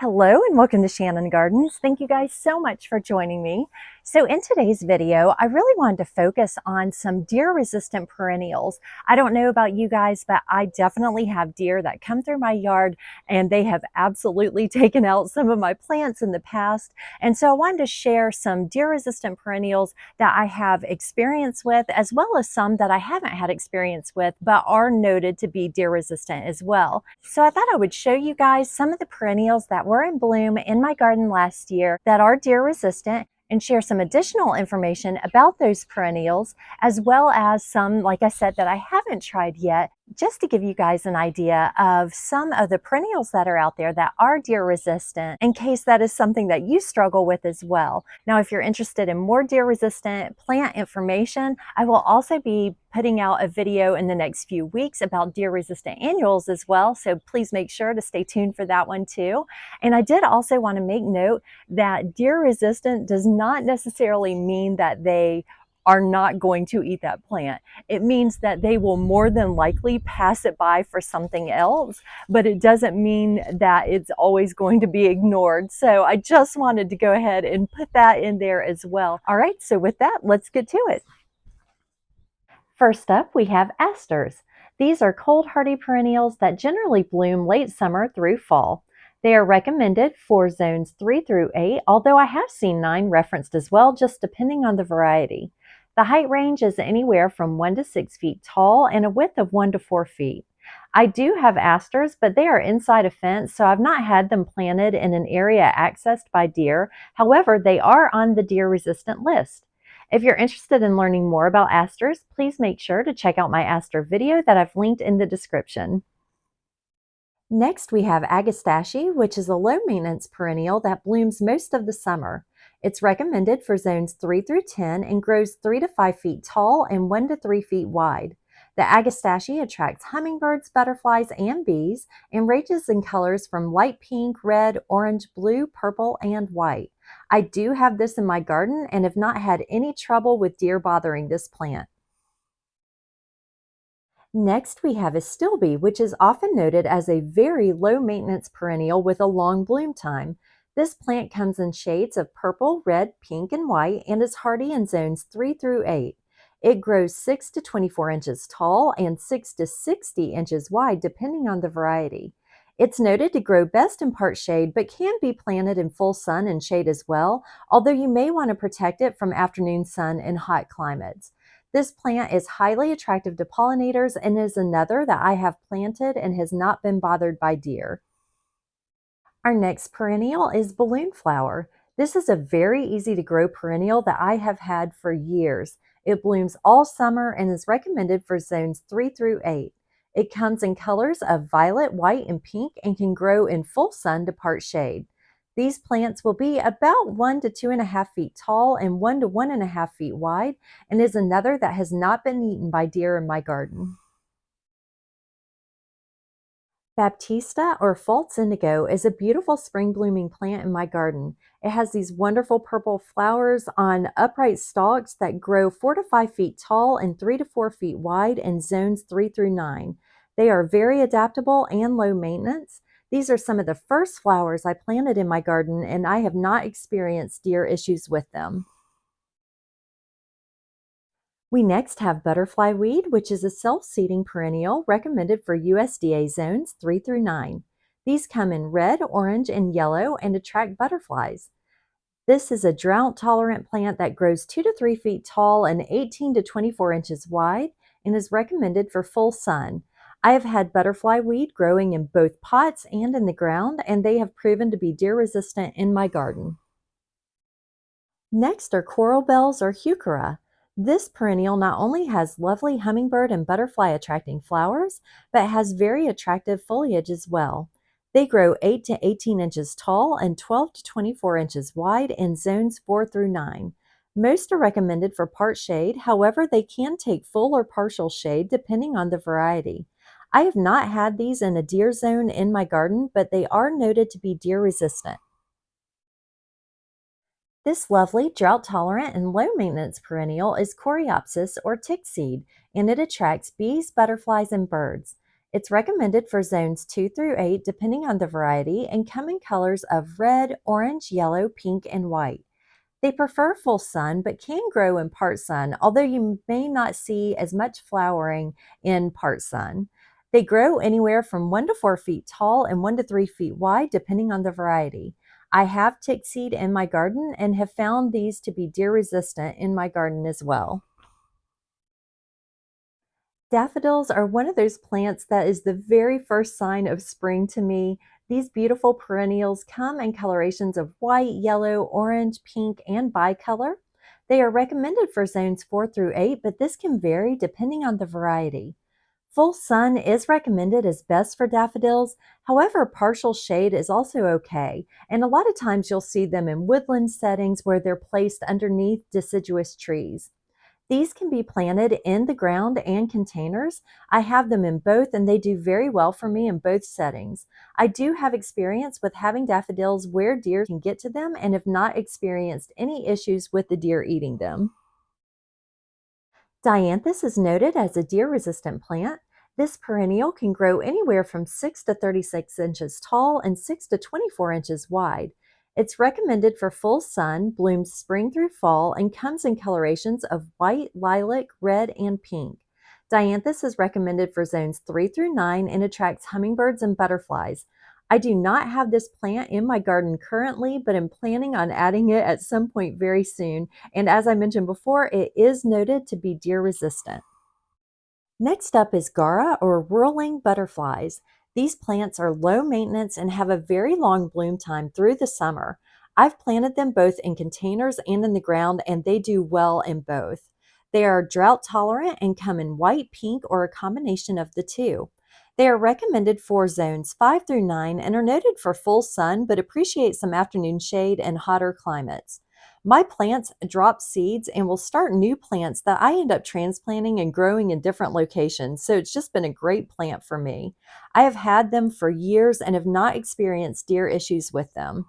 Hello and welcome to Shannon Gardens. Thank you guys so much for joining me. So in today's video, I really wanted to focus on some deer-resistant perennials. I don't know about you guys, but I definitely have deer that come through my yard and they have absolutely taken out some of my plants in the past. And so I wanted to share some deer-resistant perennials that I have experience with, as well as some that I haven't had experience with, but are noted to be deer-resistant as well. So I thought I would show you guys some of the perennials that were in bloom in my garden last year that are deer resistant and share some additional information about those perennials, as well as some, like I said, that I haven't tried yet, just to give you guys an idea of some of the perennials that are out there that are deer resistant, in case that is something that you struggle with as well. Now, if you're interested in more deer resistant plant information, I will also be putting out a video in the next few weeks about deer resistant annuals as well, so please make sure to stay tuned for that one too. And I did also want to make note that deer resistant does not necessarily mean that they are not going to eat that plant. It means that they will more than likely pass it by for something else, but it doesn't mean that it's always going to be ignored. So I just wanted to go ahead and put that in there as well. All right, so with that, let's get to it. First up, we have asters. These are cold hardy perennials that generally bloom late summer through fall. They are recommended for zones 3 through 8, although I have seen 9 referenced as well, just depending on the variety. The height range is anywhere from 1 to 6 feet tall and a width of 1 to 4 feet. I do have asters, but they are inside a fence, so I've not had them planted in an area accessed by deer. However, they are on the deer resistant list. If you're interested in learning more about asters, please make sure to check out my aster video that I've linked in the description. Next, we have Agastache, which is a low-maintenance perennial that blooms most of the summer. It's recommended for zones 3 through 10 and grows 3 to 5 feet tall and 1 to 3 feet wide. The Agastache attracts hummingbirds, butterflies, and bees, and ranges in colors from light pink, red, orange, blue, purple, and white. I do have this in my garden and have not had any trouble with deer bothering this plant. Next, we have Astilbe, which is often noted as a very low-maintenance perennial with a long bloom time. This plant comes in shades of purple, red, pink, and white and is hardy in zones 3 through 8. It grows 6 to 24 inches tall and 6 to 60 inches wide, depending on the variety. It's noted to grow best in part shade, but can be planted in full sun and shade as well, although you may want to protect it from afternoon sun in hot climates. This plant is highly attractive to pollinators and is another that I have planted and has not been bothered by deer. Our next perennial is balloon flower. This is a very easy to grow perennial that I have had for years. It blooms all summer and is recommended for zones 3 through 8. It comes in colors of violet, white, and pink and can grow in full sun to part shade. These plants will be about 1 to 2.5 feet tall and 1 to 1.5 feet wide, and is another that has not been eaten by deer in my garden. Baptista or false indigo is a beautiful spring blooming plant in my garden. It has these wonderful purple flowers on upright stalks that grow 4 to 5 feet tall and 3 to 4 feet wide in zones 3 through 9. They are very adaptable and low maintenance. These are some of the first flowers I planted in my garden, and I have not experienced deer issues with them. We next have butterfly weed, which is a self-seeding perennial recommended for USDA zones 3 through 9. These come in red, orange, and yellow and attract butterflies. This is a drought-tolerant plant that grows 2 to 3 feet tall and 18 to 24 inches wide and is recommended for full sun. I have had butterfly weed growing in both pots and in the ground, and they have proven to be deer-resistant in my garden. Next are coral bells or Heurchera. This perennial not only has lovely hummingbird and butterfly attracting flowers, but has very attractive foliage as well. They grow 8 to 18 inches tall and 12 to 24 inches wide in zones 4 through 9. Most are recommended for part shade, however, they can take full or partial shade depending on the variety. I have not had these in a deer zone in my garden, but they are noted to be deer resistant. This lovely, drought-tolerant, and low-maintenance perennial is Coreopsis or Tickseed, and it attracts bees, butterflies, and birds. It's recommended for zones 2 through 8 depending on the variety and come in colors of red, orange, yellow, pink, and white. They prefer full sun but can grow in part sun, although you may not see as much flowering in part sun. They grow anywhere from 1 to 4 feet tall and 1 to 3 feet wide, depending on the variety. I have tickseed in my garden and have found these to be deer resistant in my garden as well. Daffodils are one of those plants that is the very first sign of spring to me. These beautiful perennials come in colorations of white, yellow, orange, pink, and bicolor. They are recommended for zones 4 through 8, but this can vary depending on the variety. Full sun is recommended as best for daffodils. However, partial shade is also okay, and a lot of times you'll see them in woodland settings where they're placed underneath deciduous trees. These can be planted in the ground and containers. I have them in both and they do very well for me in both settings. I do have experience with having daffodils where deer can get to them and have not experienced any issues with the deer eating them. Dianthus is noted as a deer-resistant plant. This perennial can grow anywhere from 6 to 36 inches tall and 6 to 24 inches wide. It's recommended for full sun, blooms spring through fall, and comes in colorations of white, lilac, red, and pink. Dianthus is recommended for zones 3 through 9 and attracts hummingbirds and butterflies. I do not have this plant in my garden currently, but am planning on adding it at some point very soon. And as I mentioned before, it is noted to be deer resistant. Next up is Gaura or whirling butterflies. These plants are low maintenance and have a very long bloom time through the summer. I've planted them both in containers and in the ground, and they do well in both. They are drought tolerant and come in white, pink, or a combination of the two. They are recommended for zones 5 through 9 and are noted for full sun but appreciate some afternoon shade and hotter climates. My plants drop seeds and will start new plants that I end up transplanting and growing in different locations, so it's just been a great plant for me. I have had them for years and have not experienced deer issues with them.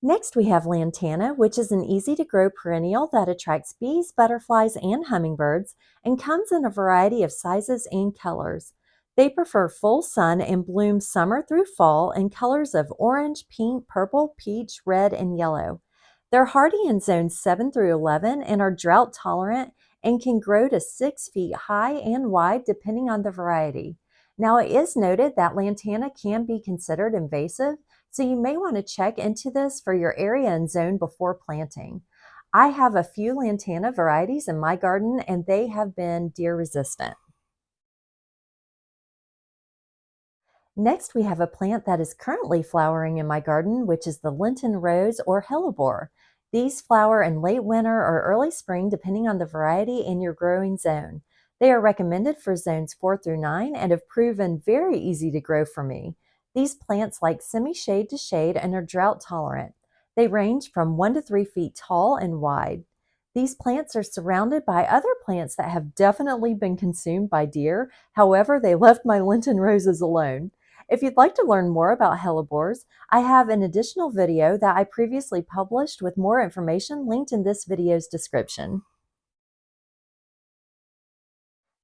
Next, we have Lantana, which is an easy to grow perennial that attracts bees, butterflies, and hummingbirds and comes in a variety of sizes and colors. They prefer full sun and bloom summer through fall in colors of orange, pink, purple, peach, red, and yellow. They're hardy in zones 7 through 11 and are drought tolerant and can grow to 6 feet high and wide depending on the variety. Now, it is noted that lantana can be considered invasive, so you may want to check into this for your area and zone before planting. I have a few lantana varieties in my garden and they have been deer resistant. Next, we have a plant that is currently flowering in my garden, which is the Lenten Rose or Hellebore. These flower in late winter or early spring, depending on the variety and your growing zone. They are recommended for zones 4 through 9 and have proven very easy to grow for me. These plants like semi-shade to shade and are drought tolerant. They range from 1 to 3 feet tall and wide. These plants are surrounded by other plants that have definitely been consumed by deer. However, they left my Lenten roses alone. If you'd like to learn more about hellebores, I have an additional video that I previously published with more information linked in this video's description.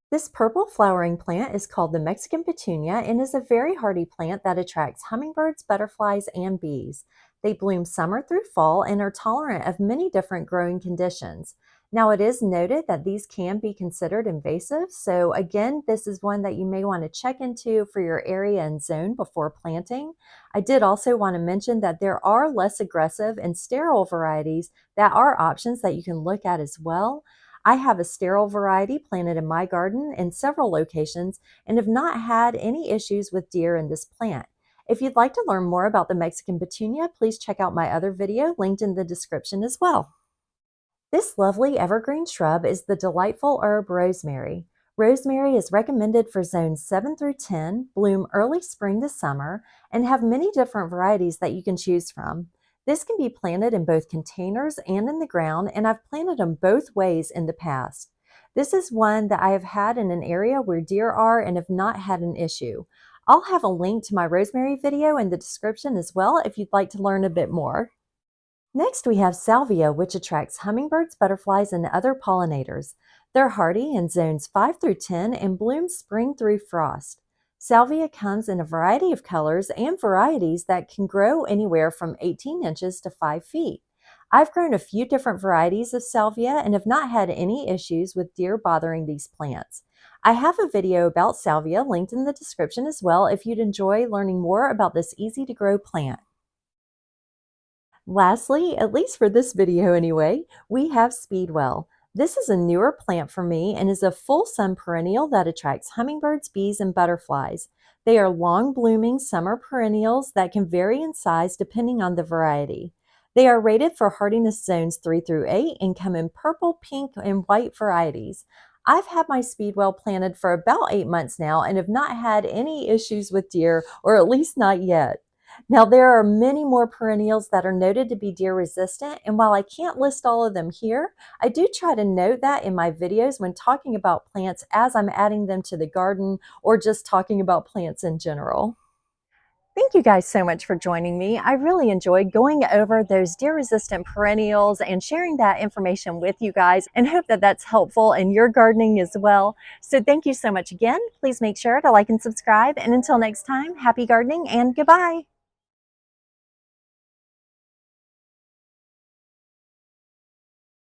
This purple flowering plant is called the Mexican Petunia and is a very hardy plant that attracts hummingbirds, butterflies, and bees. They bloom summer through fall and are tolerant of many different growing conditions. Now, it is noted that these can be considered invasive, so again, this is one that you may want to check into for your area and zone before planting. I did also want to mention that there are less aggressive and sterile varieties that are options that you can look at as well. I have a sterile variety planted in my garden in several locations and have not had any issues with deer in this plant. If you'd like to learn more about the Mexican Petunia, please check out my other video linked in the description as well. This lovely evergreen shrub is the delightful herb rosemary. Rosemary is recommended for zones 7 through 10, bloom early spring to summer, and have many different varieties that you can choose from. This can be planted in both containers and in the ground, and I've planted them both ways in the past. This is one that I have had in an area where deer are and have not had an issue. I'll have a link to my rosemary video in the description as well if you'd like to learn a bit more. Next, we have Salvia, which attracts hummingbirds, butterflies, and other pollinators. They're hardy in zones 5 through 10 and blooms spring through frost. Salvia comes in a variety of colors and varieties that can grow anywhere from 18 inches to 5 feet. I've grown a few different varieties of salvia and have not had any issues with deer bothering these plants. I have a video about salvia linked in the description as well if you'd enjoy learning more about this easy to grow plant. Lastly, at least for this video anyway, we have Speedwell. This is a newer plant for me and is a full sun perennial that attracts hummingbirds, bees, and butterflies. They are long blooming summer perennials that can vary in size depending on the variety. They are rated for hardiness zones 3 through 8 and come in purple, pink, and white varieties. I've had my Speedwell planted for about 8 months now and have not had any issues with deer, or at least not yet. Now, there are many more perennials that are noted to be deer resistant, and while I can't list all of them here, I do try to note that in my videos when talking about plants as I'm adding them to the garden or just talking about plants in general. Thank you guys so much for joining me. I really enjoyed going over those deer resistant perennials and sharing that information with you guys, and hope that that's helpful in your gardening as well. So thank you so much again. Please make sure to like and subscribe, and until next time, happy gardening and goodbye.